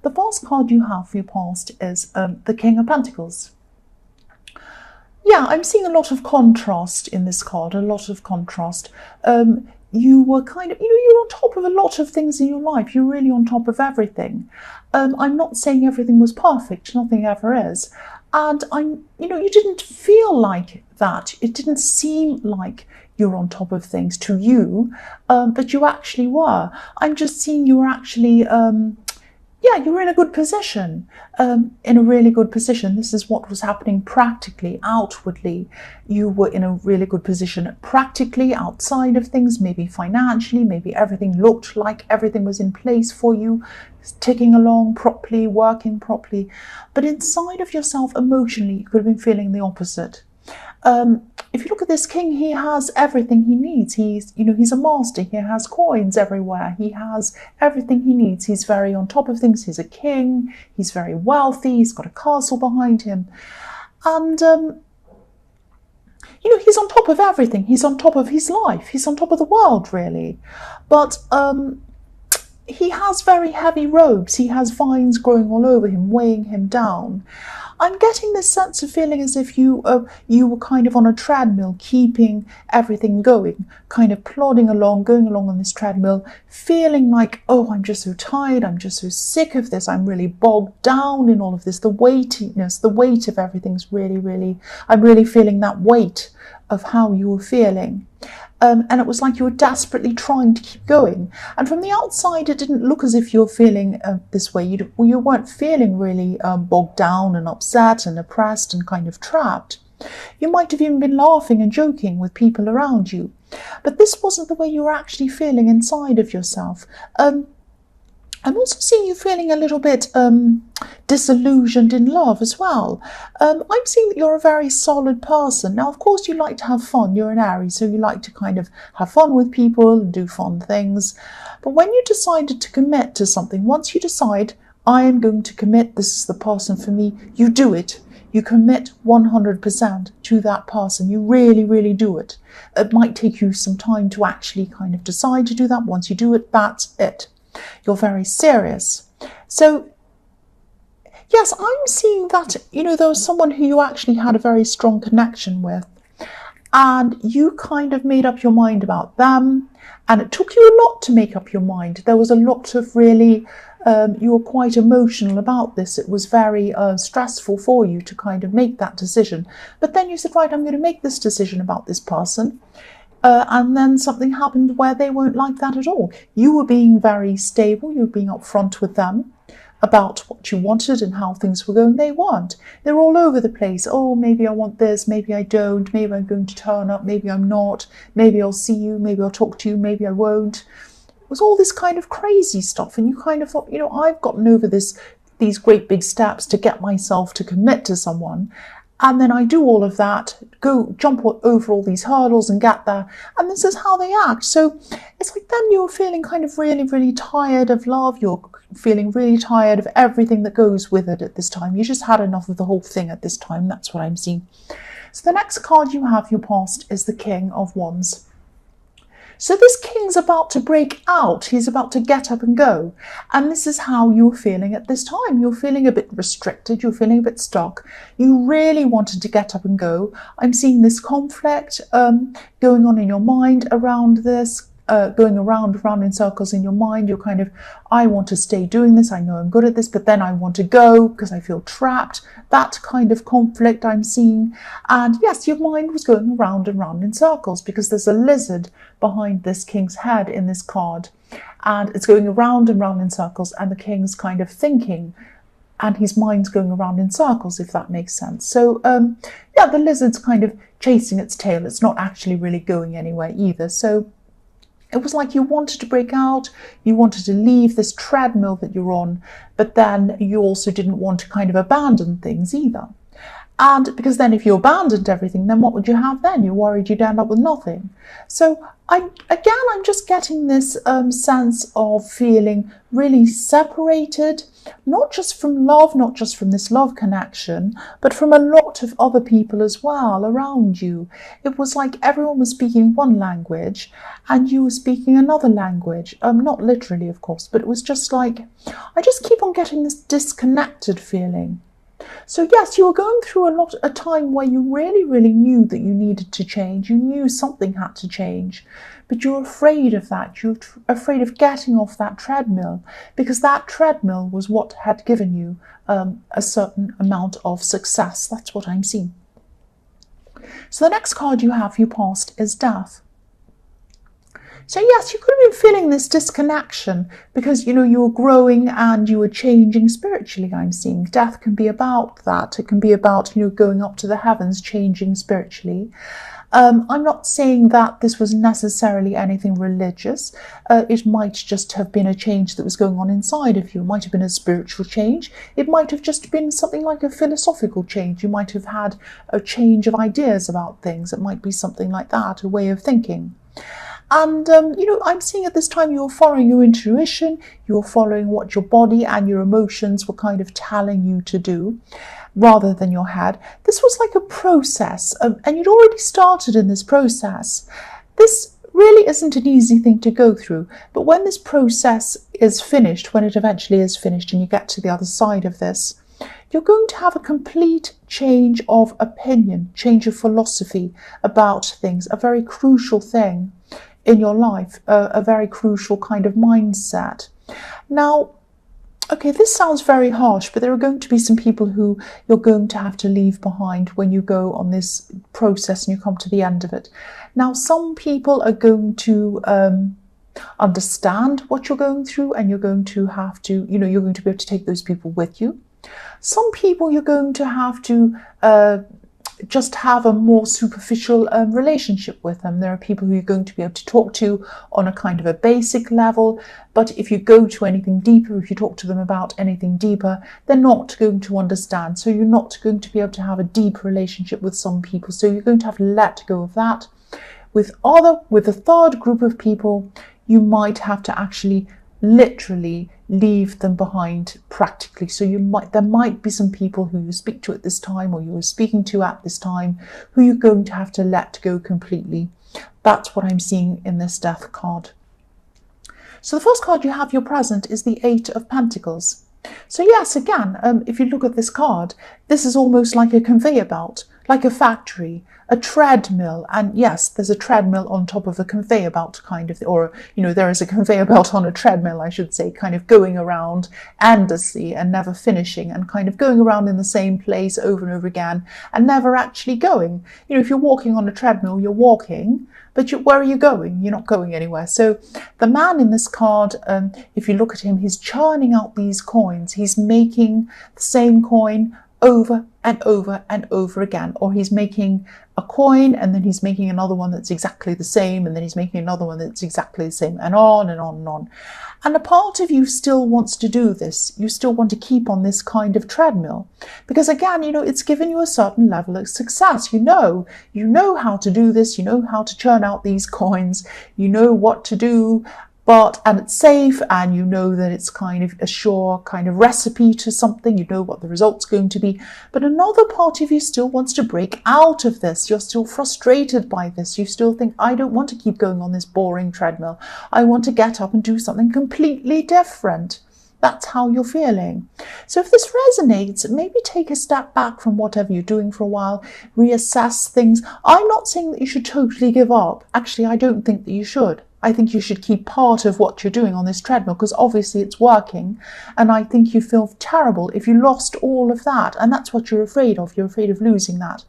the first card you have for your past is the King of Pentacles. Yeah, I'm seeing a lot of contrast in this card, a lot of contrast. You were kind of, you're on top of a lot of things in your life. You're really on top of everything. I'm not saying everything was perfect. Nothing ever is. And you didn't feel like that. It didn't seem like you're on top of things to you, but you actually were. I'm just seeing you were actually, you were in a good position, in a really good position. This is what was happening practically, outwardly. You were in a really good position practically, outside of things, maybe financially, maybe everything looked like everything was in place for you, ticking along properly, working properly. But inside of yourself, emotionally, you could have been feeling the opposite. If you look at this king, he has everything he needs. He's a master. He has coins everywhere. He has everything he needs. He's very on top of things. He's a king. He's very wealthy. He's got a castle behind him. And, he's on top of everything. He's on top of his life. He's on top of the world, really. But he has very heavy robes. He has vines growing all over him, weighing him down. I'm getting this sense of feeling as if you were kind of on a treadmill, keeping everything going, kind of plodding along, going along on this treadmill, feeling like, oh, I'm just so tired, I'm just so sick of this, I'm really bogged down in all of this, the weightiness, the weight of everything's really, I'm really feeling that weight of how you were feeling. And it was like you were desperately trying to keep going. And from the outside, it didn't look as if you were feeling this way. You weren't feeling really bogged down and upset and oppressed and kind of trapped. You might have even been laughing and joking with people around you. But this wasn't the way you were actually feeling inside of yourself. I'm also seeing you feeling a little bit disillusioned in love as well. I'm seeing that you're a very solid person. Now, of course, you like to have fun. You're an Aries, so you like to kind of have fun with people and do fun things. But when you decided to commit to something, once you decide, I am going to commit, this is the person for me, you do it. You commit 100% to that person. You really do it. It might take you some time to actually kind of decide to do that. Once you do it, that's it. You're very serious. So, yes, I'm seeing that, there was someone who you actually had a very strong connection with, and you kind of made up your mind about them, and it took you a lot to make up your mind. There was a lot of really, you were quite emotional about this. It was very stressful for you to kind of make that decision. But then you said, right, I'm going to make this decision about this person. And then something happened where they weren't like that at all. You were being very stable. You were being upfront with them about what you wanted and how things were going. They weren't. They're all over the place. Oh, maybe I want this. Maybe I don't. Maybe I'm going to turn up. Maybe I'm not. Maybe I'll see you. Maybe I'll talk to you. Maybe I won't. It was all this kind of crazy stuff. And you kind of thought, I've gotten over these great big steps to get myself to commit to someone. And then I do all of that, go jump over all these hurdles and get there. And this is how they act. So it's like then you're feeling kind of really tired of love. You're feeling really tired of everything that goes with it at this time. You just had enough of the whole thing at this time. That's what I'm seeing. So the next card you have, your past, is the King of Wands. So this king's about to break out. He's about to get up and go. And this is how you're feeling at this time. You're feeling a bit restricted. You're feeling a bit stuck. You really wanted to get up and go. I'm seeing this conflict going on in your mind around this, going around in circles in your mind. You're kind of, I want to stay doing this. I know I'm good at this, but then I want to go because I feel trapped. That kind of conflict I'm seeing. And yes, your mind was going around and round in circles because there's a lizard behind this king's head in this card. And it's going around and round in circles, and the king's kind of thinking, and his mind's going around in circles, if that makes sense. So, the lizard's kind of chasing its tail. It's not actually really going anywhere either. So it was like you wanted to break out, you wanted to leave this treadmill that you're on, but then you also didn't want to kind of abandon things either. And because then if you abandoned everything, then what would you have then? You're worried you'd end up with nothing. So I'm just getting this sense of feeling really separated, not just from love, not just from this love connection, but from a lot of other people as well around you. It was like everyone was speaking one language and you were speaking another language. Not literally, of course, but it was just like, I just keep on getting this disconnected feeling. So yes, you were going through a time where you really, really knew that you needed to change. You knew something had to change, but you're afraid of that. You're afraid of getting off that treadmill, because that treadmill was what had given you a certain amount of success. That's what I'm seeing. So the next card you have for your past is death. So yes, you could have been feeling this disconnection because, you were growing and you were changing spiritually, I'm seeing. Death can be about that. It can be about, going up to the heavens, changing spiritually. I'm not saying that this was necessarily anything religious. It might just have been a change that was going on inside of you. It might have been a spiritual change. It might have just been something like a philosophical change. You might have had a change of ideas about things. It might be something like that, a way of thinking. And, I'm seeing at this time you were following your intuition, you were following what your body and your emotions were kind of telling you to do, rather than your head. This was like a process, and you'd already started in this process. This really isn't an easy thing to go through, but when this process is finished, when it eventually is finished and you get to the other side of this, you're going to have a complete change of opinion, change of philosophy about things, a very crucial thing in your life, a very crucial kind of mindset. Now, okay, this sounds very harsh, but there are going to be some people who you're going to have to leave behind when you go on this process and you come to the end of it. Now, some people are going to understand what you're going through, and you're going to have to, you're going to be able to take those people with you. Some people you're going to have to just have a more superficial relationship with them. There are people who you're going to be able to talk to on a kind of a basic level, but if you go to anything deeper, if you talk to them about anything deeper, they're not going to understand. So you're not going to be able to have a deep relationship with some people. So you're going to have to let go of that. With a third group of people, you might have to actually literally leave them behind practically. So there might be some people who you speak to at this time, or you were speaking to at this time, who you're going to have to let go completely. That's what I'm seeing in this death card. So the first card you have, your present, is the Eight of Pentacles. So yes, again, if you look at this card, this is almost like a conveyor belt, like a factory, a treadmill. And yes, there's a treadmill on top of a conveyor belt kind of, or, there is a conveyor belt on a treadmill, I should say, kind of going around endlessly and never finishing, and kind of going around in the same place over and over again and never actually going. If you're walking on a treadmill, you're walking, but where are you going? You're not going anywhere. So the man in this card, if you look at him, he's churning out these coins. He's making the same coin over and over and over again, or he's making a coin and then he's making another one that's exactly the same, and then he's making another one that's exactly the same, and on and on and on. And a part of you still wants to do this. You still want to keep on this kind of treadmill, because again, it's given you a certain level of success. You know how to do this, you know how to churn out these coins, you know what to do, and it's safe, and you know that it's kind of a sure kind of recipe to something. You know what the result's going to be. But another part of you still wants to break out of this. You're still frustrated by this. You still think, I don't want to keep going on this boring treadmill. I want to get up and do something completely different. That's how you're feeling. So if this resonates, maybe take a step back from whatever you're doing for a while, reassess things. I'm not saying that you should totally give up. Actually, I don't think that you should. I think you should keep part of what you're doing on this treadmill, because obviously it's working. And I think you feel terrible if you lost all of that. And that's what you're afraid of. You're afraid of losing that.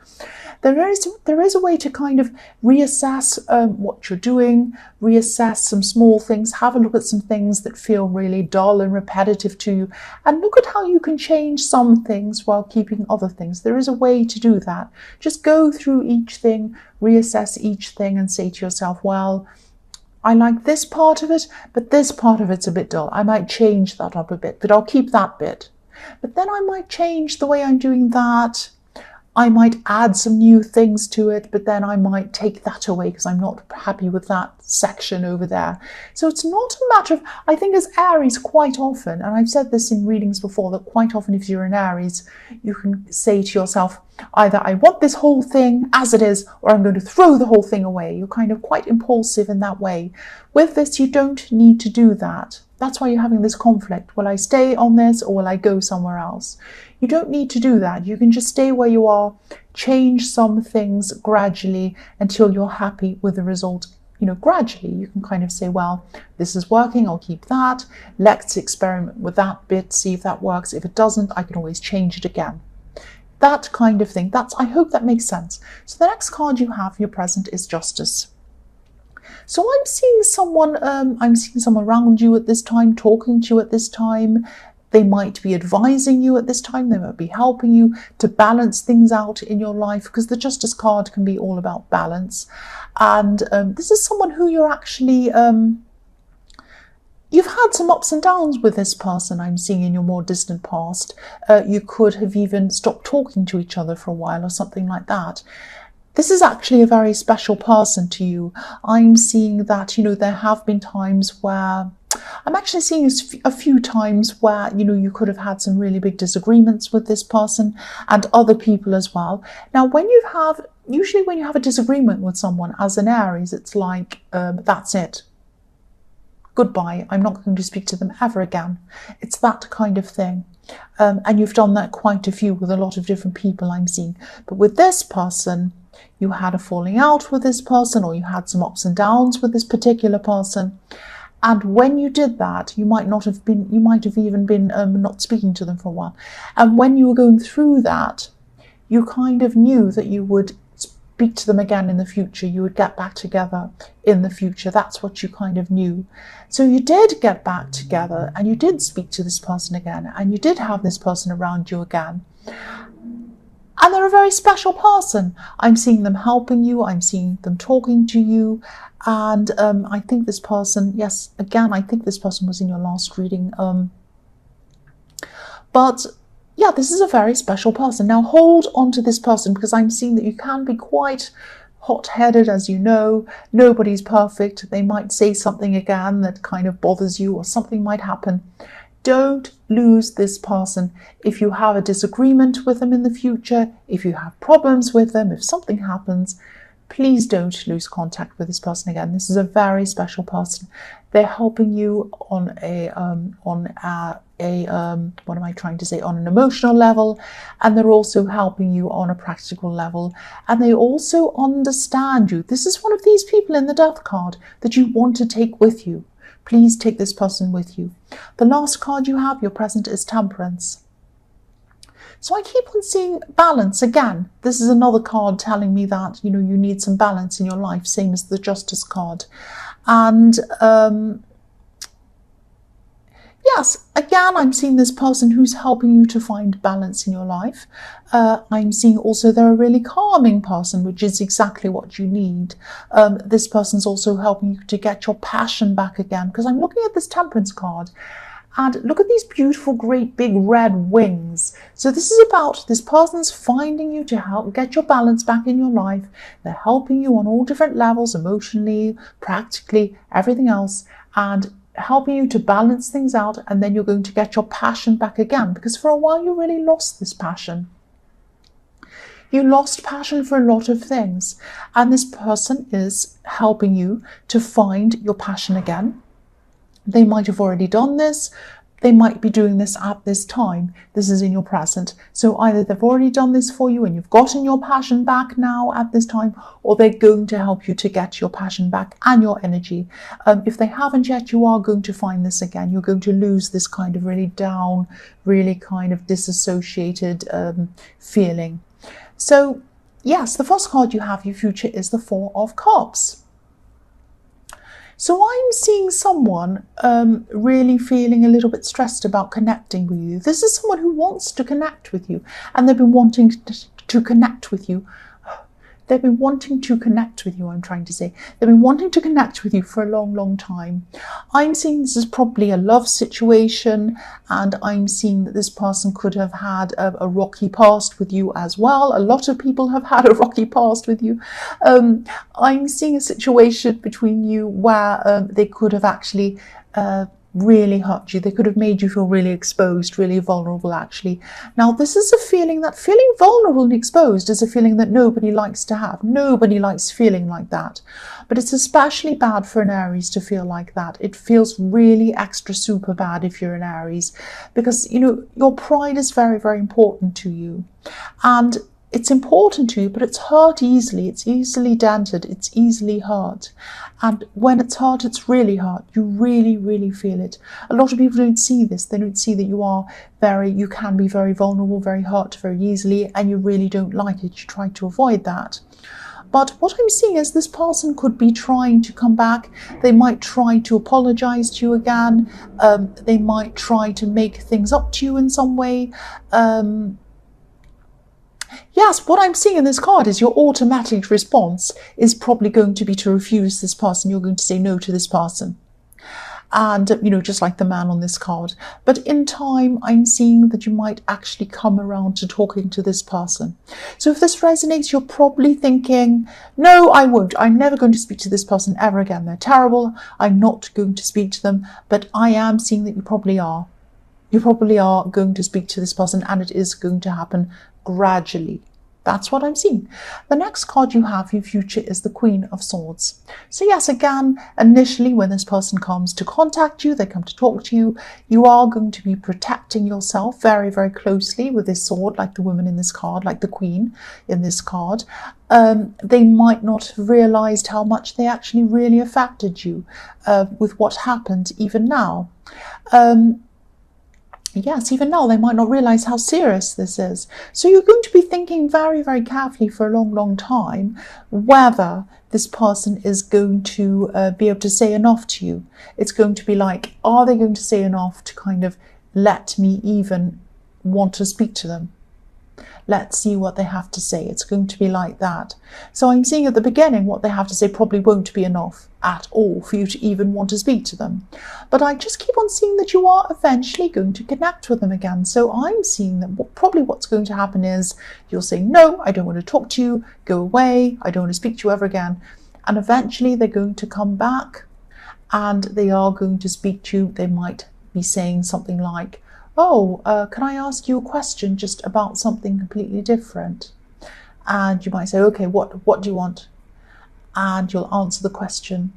There is a way to kind of reassess what you're doing, reassess some small things, have a look at some things that feel really dull and repetitive to you, and look at how you can change some things while keeping other things. There is a way to do that. Just go through each thing, reassess each thing, and say to yourself, well, I like this part of it, but this part of it's a bit dull. I might change that up a bit, but I'll keep that bit. But then I might change the way I'm doing that. I might add some new things to it, but then I might take that away because I'm not happy with that section over there. So it's not a matter of, I think as Aries quite often, and I've said this in readings before, that quite often if you're an Aries, you can say to yourself, either I want this whole thing as it is, or I'm going to throw the whole thing away. You're kind of quite impulsive in that way. With this, you don't need to do that. That's why you're having this conflict. Will I stay on this or will I go somewhere else? You don't need to do that. You can just stay where you are, change some things gradually until you're happy with the result. Gradually you can kind of say, well, this is working, I'll keep that. Let's experiment with that bit, see if that works. If it doesn't, I can always change it again. That kind of thing. I hope that makes sense. So the next card you have, your present, is Justice. So I'm seeing someone around you at this time, talking to you at this time. They might be advising you at this time. They might be helping you to balance things out in your life, because the Justice card can be all about balance. And this is someone who you're actually, you've had some ups and downs with this person, I'm seeing, in your more distant past. You could have even stopped talking to each other for a while or something like that. This is actually a very special person to you. I'm seeing that, there have been times where, I'm actually seeing a few times where, you could have had some really big disagreements with this person and other people as well. Now, usually when you have a disagreement with someone as an Aries, it's like, that's it. Goodbye. I'm not going to speak to them ever again. It's that kind of thing. And you've done that quite a few with a lot of different people, I'm seeing. But with this person, you had a falling out with this person, or you had some ups and downs with this particular person. And when you did that, you might have even been not speaking to them for a while. And when you were going through that, you kind of knew that you would speak to them again in the future. You would get back together in the future. That's what you kind of knew. So you did get back together and you did speak to this person again, and you did have this person around you again. And they're a very special person. I'm seeing them helping you. I'm seeing them talking to you. And I think this person, yes, again, I think this person was in your last reading. But yeah, this is a very special person. Now hold on to this person, because I'm seeing that you can be quite hot-headed, as you know. Nobody's perfect. They might say something again that kind of bothers you, or something might happen. Don't lose this person. If you have a disagreement with them in the future, if you have problems with them, if something happens, please don't lose contact with this person again. This is a very special person. They're helping you on on an emotional level, and they're also helping you on a practical level, and they also understand you. This is one of these people in the Death card that you want to take with you. Please take this person with you. The last card you have, your present, is Temperance. So I keep on seeing balance again. This is another card telling me that, you need some balance in your life, same as the Justice card. And yes, again, I'm seeing this person who's helping you to find balance in your life. I'm seeing also they're a really calming person, which is exactly what you need. This person's also helping you to get your passion back again, because I'm looking at this Temperance card. And look at these beautiful, great, big red wings. So this is about this person's finding you to help get your balance back in your life. They're helping you on all different levels, emotionally, practically, everything else, and helping you to balance things out. And then you're going to get your passion back again, because for a while you really lost this passion. You lost passion for a lot of things. And this person is helping you to find your passion again. They might have already done this. They might be doing this at this time. This is in your present. So either they've already done this for you and you've gotten your passion back now at this time, or they're going to help you to get your passion back and your energy. If they haven't yet, you are going to find this again. You're going to lose this kind of really down, really kind of disassociated feeling. So yes, the first card you have, your future, is the Four of Cups. So I'm seeing someone really feeling a little bit stressed about connecting with you. This is someone who wants to connect with you, and they've been wanting to connect with you. they've been wanting to connect with you, I'm trying to say. They've been wanting to connect with you for a long, long time. I'm seeing this is probably a love situation, and I'm seeing that this person could have had a rocky past with you as well. A lot of people have had a rocky past with you. I'm seeing a situation between you where they could have actually really hurt you. They could have made you feel really exposed, really vulnerable, actually. Now, this is a feeling, that feeling vulnerable and exposed is a feeling that nobody likes to have. Nobody likes feeling like that. But it's especially bad for an Aries to feel like that. It feels really extra super bad if you're an Aries, because, you know, your pride is very, very important to you. And it's important to you, but it's hurt easily. It's easily dented. It's easily hurt. And when it's hurt, it's really hurt. You really, really feel it. A lot of people don't see this. They don't see that you can be very vulnerable, very hurt very easily, and you really don't like it. You try to avoid that. But what I'm seeing is this person could be trying to come back. They might try to apologize to you again. They might try to make things up to you in some way. Yes, what I'm seeing in this card is your automatic response is probably going to be to refuse this person. You're going to say no to this person. And, you know, just like the man on this card. But in time, I'm seeing that you might actually come around to talking to this person. So if this resonates, you're probably thinking, no, I won't. I'm never going to speak to this person ever again. They're terrible. I'm not going to speak to them. But I am seeing that you probably are. You probably are going to speak to this person, and it is going to happen gradually. That's what I'm seeing. The next card you have, your future, is the Queen of Swords. So yes, again, initially when this person comes to contact you, they come to talk to you, you are going to be protecting yourself very, very closely with this sword, like the woman in this card, like the Queen in this card. They might not have realized how much they actually really affected you with what happened even now. Yes, even now they might not realize how serious this is. So you're going to be thinking very, very carefully for a long, long time whether this person is going to be able to say enough to you. It's going to be like, are they going to say enough to kind of let me even want to speak to them? Let's see what they have to say. It's going to be like that. So I'm seeing at the beginning what they have to say probably won't be enough at all for you to even want to speak to them. But I just keep on seeing that you are eventually going to connect with them again. So I'm seeing that probably what's going to happen is you'll say, no, I don't want to talk to you, go away, I don't want to speak to you ever again. And eventually they're going to come back and they are going to speak to you. They might be saying something like, oh, can I ask you a question just about something completely different? And you might say, okay, what do you want? And you'll answer the question.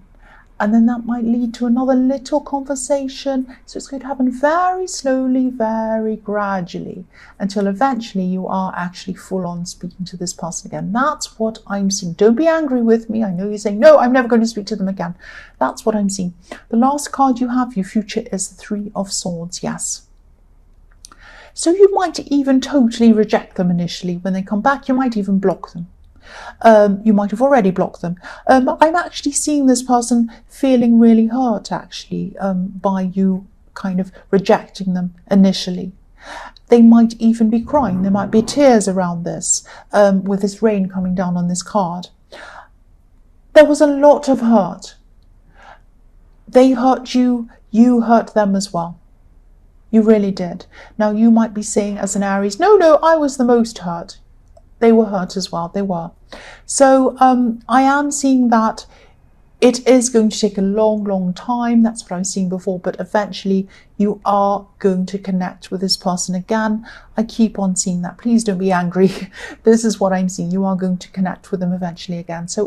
And then that might lead to another little conversation. So it's going to happen very slowly, very gradually, until eventually you are actually full on speaking to this person again. That's what I'm seeing. Don't be angry with me. I know you're saying, no, I'm never going to speak to them again. That's what I'm seeing. The last card you have, your future, is the Three of Swords. Yes. So you might even totally reject them initially. When they come back, you might even block them. You might have already blocked them. I'm actually seeing this person feeling really hurt, actually, by you kind of rejecting them initially. They might even be crying. There might be tears around this, with this rain coming down on this card. There was a lot of hurt. They hurt you, you hurt them as well. You really did. Now, you might be saying as an Aries, no, I was the most hurt. They were hurt as well. They were. So I am seeing that it is going to take a long, long time. That's what I was seeing before. But eventually you are going to connect with this person again. I keep on seeing that. Please don't be angry. This is what I'm seeing. You are going to connect with them eventually again. So